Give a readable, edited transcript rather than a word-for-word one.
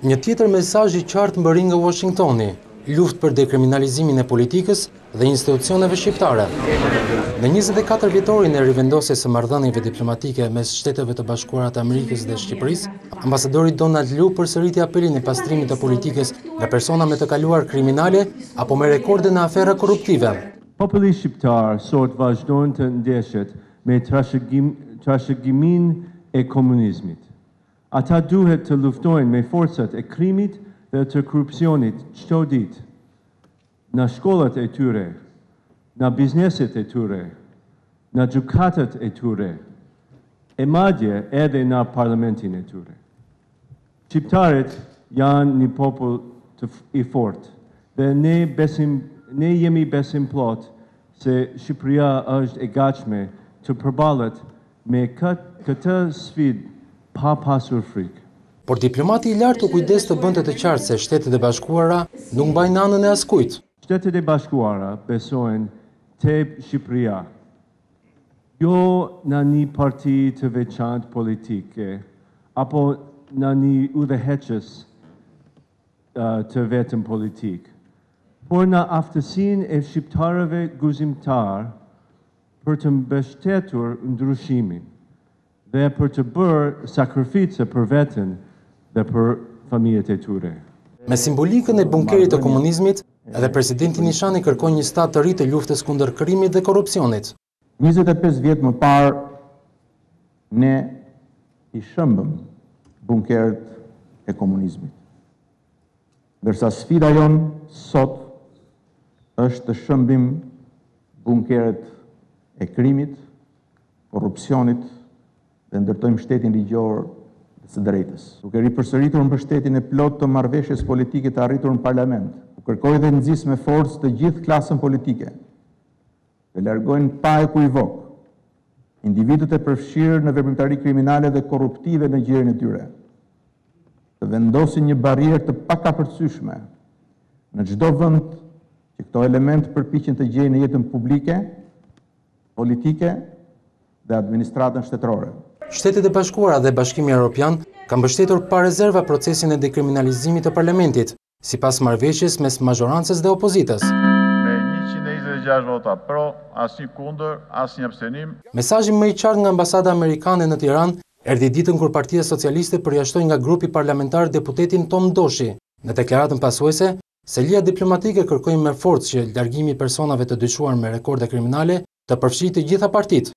Një tjetër mesazh i qartë mbërri nga Washingtoni, luftë për dekriminalizimin e politikës dhe institucioneve shqiptare. Në 24 vjetorin e rivendosjes së marrëdhënieve diplomatike mes Shteteve të Bashkuara të Amerikës dhe Shqipërisë, ambasadori Donald Lu përsëriti apelin e pastrimit të politikës nga persona me të kaluar kriminale apo me rekorde në afera korruptive. Populli shqiptar sot vazhdon të ndeshet me trashëgimin e komunizmit. Ata duhet të luftojnë me forcat e krimit dhe të korrupsionit çdo ditë. Në shkollat e tyre, në bizneset e tyre, në gjykatat e tyre, e madje edhe në parlamentin e tyre. Shqiptarët janë një popull i fortë dhe ne jemi besim plot se Shqipëria është e gatshme të përballet me këtë sfidë pa pasur frikë. Por diplomati i lartë u kujdes të bënte të qartë se Shtetet e Bashkuara nuk mbajnë anën e askujt. Shtetet e Bashkuara besojnë tek Shqipëria, jo në një parti të veçantë politike, apo në një udhëheqës të vetëm politik, por në aftësinë e shqiptarëve guzimtar për të mbështetur ndryshimin dhe për të bërë sakrifice për veten dhe për familjet e tyre. Me simbolikën e bunkerit të komunizmit, edhe presidenti Nishani kërkoi një stad të ri të luftës kundër krimit dhe korrupsionit. 25 vjet më parë ne i shëmbëm bunkeret e komunizmit. Ndërsa sfida jonë sot është të shëmbim bunkeret e krimit, korrupsionit dhe ndërtojmë shtetin ligjor dhe së drejtës. Duke ripërsëritur mbështetjen e plot të marrëveshjes politike të arritur në parlament, u kërkoi dhe nxis me forcë të gjithë klasën politike, të largojnë pa ekuivok individët e përfshirë në veprimtari kriminale dhe korruptive në gjirin e tyre, të vendosin një barrierë të pakapërcyeshme në çdo vend që këto element përpiqen të gjejnë në jetën publike, politike dhe administratën shtetërore. Shtetet e Bashkuara dhe Bashkimi Evropian kanë mbështetur pa rezerva procesin e dekriminalizimit të parlamentit, sipas marrëveshjes mes mazhorancës dhe opozitës. Me 126 vota pro, asnjë kundër, asnjë abstenim. Mesazhi më i qartë nga ambasada amerikane në Tiranë erdhi ditën kur Partia Socialiste përjashtoi nga grupi parlamentar deputetin Tom Doshi. Në deklaratën pasuese, selia diplomatike kërkoi me forcë që largimi i personave të dyshuar me rekorde kriminale të përfshijë të gjitha partitë.